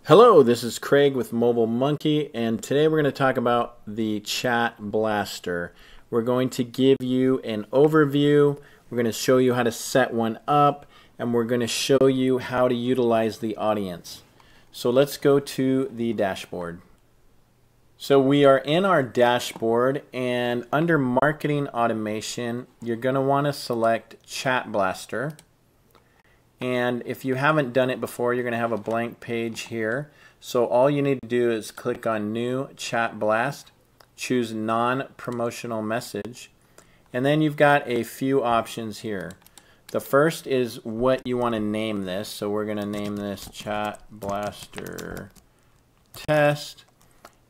Hello, this is Craig with Mobile Monkey, and today we're going to talk about the Chat Blaster. We're going to give you an overview, we're going to show you how to set one up, and we're going to show you how to utilize the audience. So let's go to the dashboard. So we are in our dashboard, and under Marketing Automation, you're going to want to select Chat Blaster. And if you haven't done it before, you're going to have a blank page here. So all you need to do is click on New Chat Blast, choose Non-Promotional Message, and then you've got a few options here. The first is what you want to name this. So we're going to name this Chat Blaster Test.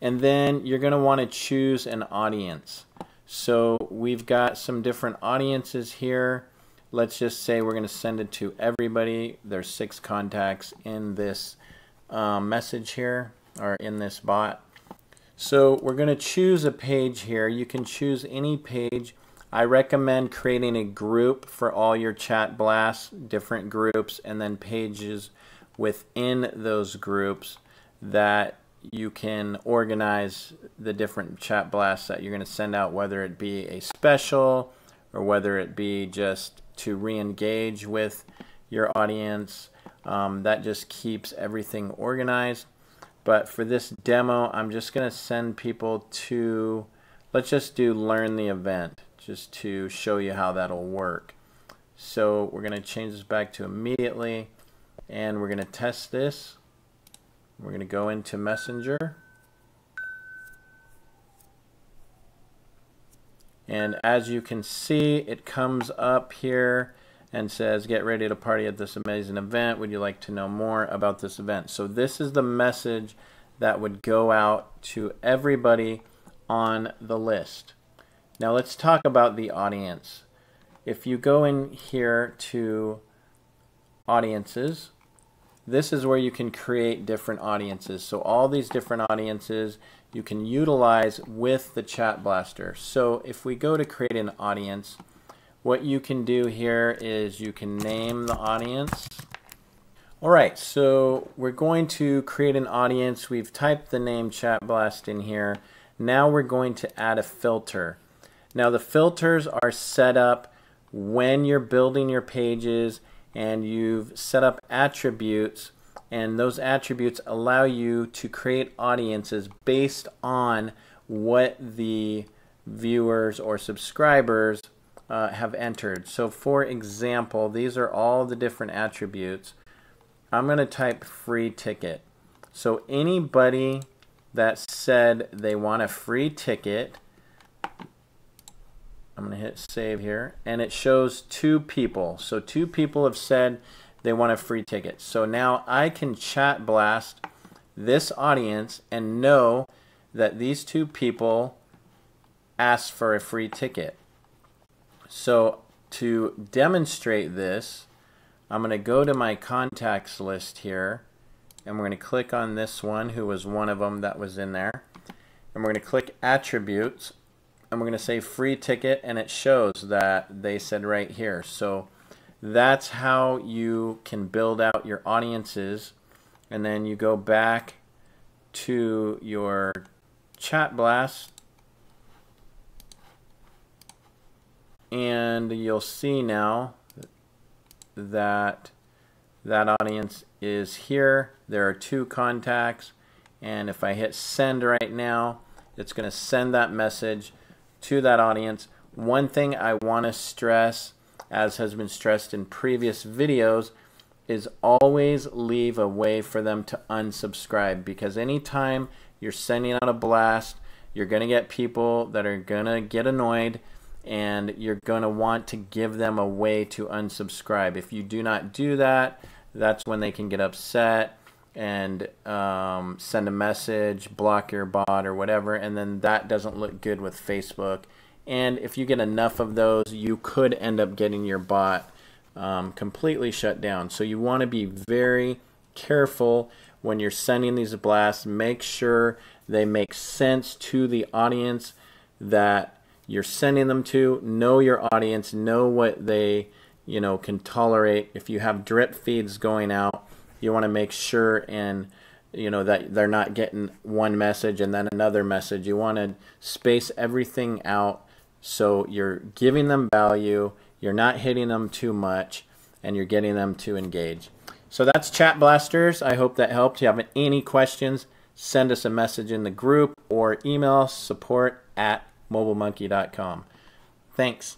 And then you're going to want to choose an audience. So we've got some different audiences here. Let's just say we're going to send it to everybody. There's 6 contacts in this message here, or in this bot. So we're going to choose a page here. You can choose any page. I recommend creating a group for all your chat blasts, different groups, and then pages within those groups that you can organize the different chat blasts that you're going to send out, whether it be a special or whether it be just to re-engage with your audience. That just keeps everything organized. But for this demo, I'm just going to send people to, let's just do learn the event, just to show you how that'll work. So we're going to change this back to immediately, and we're going to test this. We're going to go into Messenger. And as you can see, it comes up here and says, get ready to party at this amazing event. Would you like to know more about this event? So this is the message that would go out to everybody on the list. Now let's talk about the audience. If you go in here to audiences, this is where you can create different audiences. So all these different audiences you can utilize with the Chat Blaster. So if we go to create an audience, what you can do here is you can name the audience. Alright, so we're going to create an audience. We've typed the name Chat Blast in here. Now we're going to add a filter. Now the filters are set up when you're building your pages and you've set up attributes, and those attributes allow you to create audiences based on what the viewers or subscribers have entered. So for example, these are all the different attributes. I'm going to type free ticket. So anybody that said they want a free ticket, I'm going to hit save here, and it shows 2 people. So 2 people have said they want a free ticket. So now I can chat blast this audience and know that these 2 people asked for a free ticket. So to demonstrate this, I'm going to go to my contacts list here, and we're going to click on this one who was one of them that was in there. And we're going to click attributes, and we're going to say free ticket, and it shows that they said right here. So that's how you can build out your audiences. And then you go back to your Chat Blast, and you'll see now that that audience is here. There are 2 contacts, and if I hit send right now, it's going to send that message to that audience. One thing I want to stress, as has been stressed in previous videos, is always leave a way for them to unsubscribe, because anytime you're sending out a blast, you're going to get people that are going to get annoyed, and you're going to want to give them a way to unsubscribe. If you do not do that, that's when they can get upset and send a message, block your bot or whatever, and then that doesn't look good with Facebook. And if you get enough of those, you could end up getting your bot completely shut down. So you want to be very careful when you're sending these blasts. Make sure they make sense to the audience that you're sending them to. Know your audience, know what they can tolerate. If you have drip feeds going out, you want to make sure and you know, that they're not getting one message and then another message. You want to space everything out so you're giving them value, you're not hitting them too much, and you're getting them to engage. So that's Chat Blasters. I hope that helped. If you have any questions, send us a message in the group or email support@mobilemonkey.com. Thanks.